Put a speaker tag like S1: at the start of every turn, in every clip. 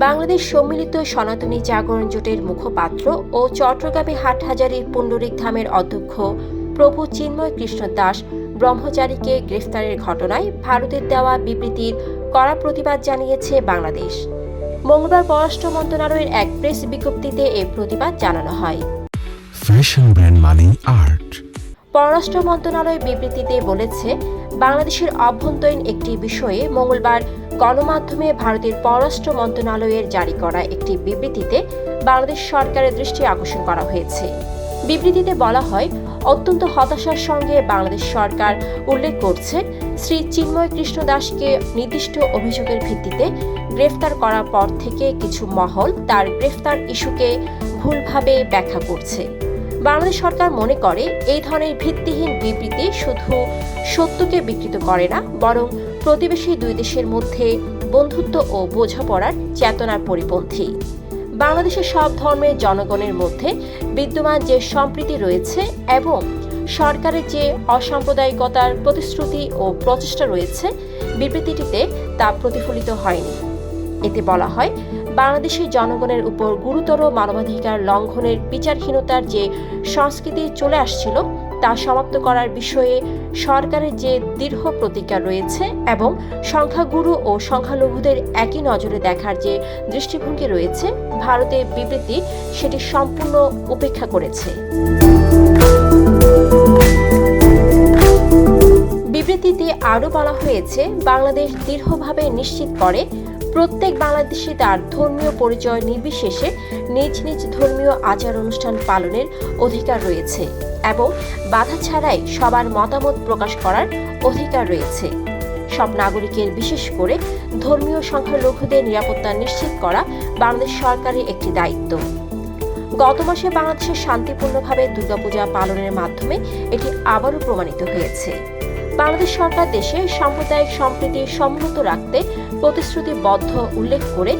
S1: বাংলাদেশ সম্মিলিত সনাতনী জাগরণ জোটের মুখপাত্র ও চট্টগ্রামে হাটহাজারীর পুণ্ডরিক ধামের অধ্যক্ষ প্রভু চিন্ময় কৃষ্ণ দাস ব্রহ্মচারীকে গ্রেফতারের ঘটনায় ভারতের দেওয়া বিবৃতির কড়া প্রতিবাদ জানিয়েছে বাংলাদেশ। মঙ্গলবার পররাষ্ট্র মন্ত্রণালয়ের এক প্রেস বিজ্ঞপ্তিতে এই প্রতিবাদ জানানো হয়।
S2: ফ্যাশন ব্র্যান্ড মানে আর্ট।
S1: পররাষ্ট্র মন্ত্রণালয় বিবৃতিতে বলেছে, বাংলাদেশের অভ্যন্তরীণ একটি বিষয়ে মঙ্গলবার গণমাধ্যমে ভারতের পররাষ্ট্র মন্ত্রণালয়ের জারি করা একটি বিবৃতিতে বাংলাদেশ সরকারের দৃষ্টি আকর্ষণ করা হয়েছে। বিবৃতিতে বলা হয়, অত্যন্ত হতাশার সঙ্গে বাংলাদেশ সরকার উল্লেখ করছে, শ্রী চিন্ময় কৃষ্ণ দাসকে নির্দিষ্ট অভিযোগের ভিত্তিতে গ্রেফতার করার পর থেকে কিছু মহল তার গ্রেফতার ইস্যুকে ভুলভাবে ব্যাখ্যা করছে। বাংলাদেশ সরকার মনে করে এই ধরনের ভিত্তিহীন বিবৃতি শুধু সত্যকে বিকৃত করে না, বরং প্রতিবেশী দুই দেশের মধ্যে বন্ধুত্ব ও বোঝাপড়ার চেতনার পরিপন্থী। বাংলাদেশের সব ধর্মের জনগণের মধ্যে বিদ্যমান যে সম্প্রীতি রয়েছে এবং সরকারের যে অসাম্প্রদায়িকতার প্রতিশ্রুতি ও প্রচেষ্টা রয়েছে, বিবৃতিটিতে তা প্রতিফলিত হয়নি। এতে বলা হয়, বাংলাদেশের জনগণের উপর গুরুতর মানবাধিকার লঙ্ঘনের বিচারহীনতার যে সংস্কৃতি চলে আসছিল তা সমাপ্ত করার বিষয়ে সরকারের যে দৃঢ় প্রতিজ্ঞা রয়েছে এবং সংখ্যাগুরু ও সংখ্যালঘুদের একই নজরে দেখার যে দৃষ্টিভঙ্গি রয়েছে, ভারতের বিবৃতি সেটি সম্পূর্ণ উপেক্ষা করেছে। বিবৃতিতে আরও বলা হয়েছে, বাংলাদেশ দৃঢ়ভাবে নিশ্চিত করে প্রত্যেক বাংলাদেশি তার ধর্মীয় পরিচয় নির্বিশেষে নিজ নিজ ধর্মীয় আচার অনুষ্ঠান পালনের অধিকার রয়েছে এবং বাধা ছাড়াই সবার মতামত প্রকাশ করার অধিকার রয়েছে। সব নাগরিকের, বিশেষ করে ধর্মীয় সংখ্যালঘুদের নিরাপত্তা নিশ্চিত করা বাংলাদেশ সরকারের একটি দায়িত্ব। গত মাসে বাংলাদেশে শান্তিপূর্ণভাবে দুর্গাপূজা পালনের মাধ্যমে এটি আবারও প্রমাণিত হয়েছে। বাংলাদেশ সরকার দেশে সাম্প্রদায়িক সম্প্রীতি সমুন্নত রাখতে প্রতিশ্রুতিবদ্ধ উল্লেখ করে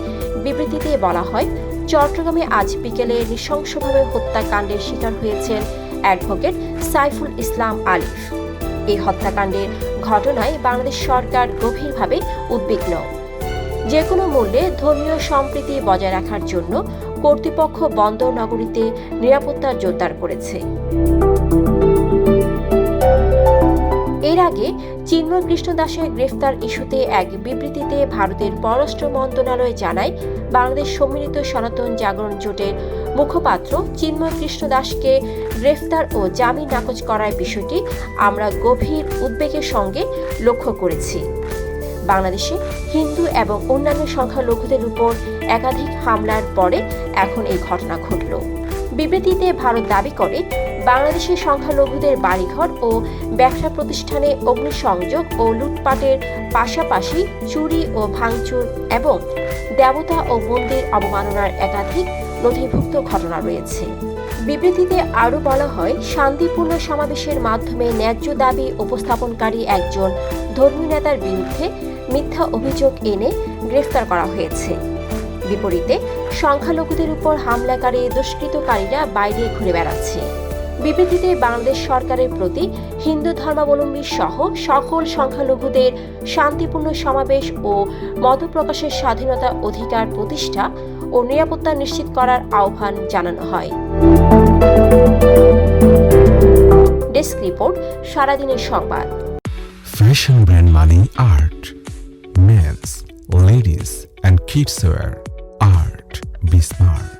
S1: বিবৃতিতে বলা হয়, চট্টগ্রামে আজ বিকেলে নৃশংসভাবে হত্যাকাণ্ডের শিকার হয়েছেন অ্যাডভোকেট সাইফুল ইসলাম আলিফ। এই হত্যাকাণ্ডের ঘটনায় বাংলাদেশ সরকার গভীরভাবে উদ্বিগ্ন। যে কোনো মূল্যে ধর্মীয় সম্প্রীতি বজায় রাখার জন্য কর্তৃপক্ষ বন্দর নগরীতে নিরাপত্তা জোরদার করেছে। এর আগে চিন্ময় কৃষ্ণ দাসের গ্রেফতার ইস্যুতে এক বিবৃতিতে ভারতের পররাষ্ট্র মন্ত্রণালয় জানায়, বাংলাদেশ সম্মিলিত সনাতন জাগরণ জোটের মুখপাত্র চিন্ময় কৃষ্ণ দাসকে গ্রেফতার ও জামিন নাকচ করার বিষয়টি আমরা গভীর উদ্বেগের সঙ্গে লক্ষ্য করেছি। বাংলাদেশে হিন্দু এবং অন্যান্য সংখ্যালঘুদের উপর একাধিক হামলার পরে এখন এই ঘটনা ঘটল। বিবৃতিতে ভারত দাবি করে, বাংলাদেশের সংখ্যালঘুদের বাড়িঘর ও ব্যবসা প্রতিষ্ঠানে অগ্নিসংযোগ ও লুটপাটের পাশাপাশি চুরি ও ভাঙচুর এবং দেবতা ও মন্দির অবমাননার একাধিক নথিভুক্ত ঘটনা রয়েছে। বিবৃতিতে আরও বলা হয়, শান্তিপূর্ণ সমাবেশের মাধ্যমে ন্যায্য দাবি উপস্থাপনকারী একজন ধর্মীয় নেতার বিরুদ্ধে মিথ্যা অভিযোগ এনে গ্রেফতার করা হয়েছে। বিপরীতে সংখ্যালঘুদের উপর হামলাকারী দুষ্কৃতকারীরা বাইরে ঘুরে বেড়াচ্ছে। বিবৃতিতে বাংলাদেশ সরকারের প্রতি হিন্দু ধর্মাবলম্বী সহ সকল সংখ্যালঘুদের শান্তিপূর্ণ সমাবেশ ও মত প্রকাশের স্বাধীনতা, অধিকার প্রতিষ্ঠা ও নিরাপত্তা নিশ্চিত করার আহ্বান জানানো হয়। ডেস্ক রিপোর্ট, সারাদিনের সংবাদ।
S2: ফ্যাশন ব্র্যান্ড মানে art. Men's, ladies and kids wear. Art. Be smart.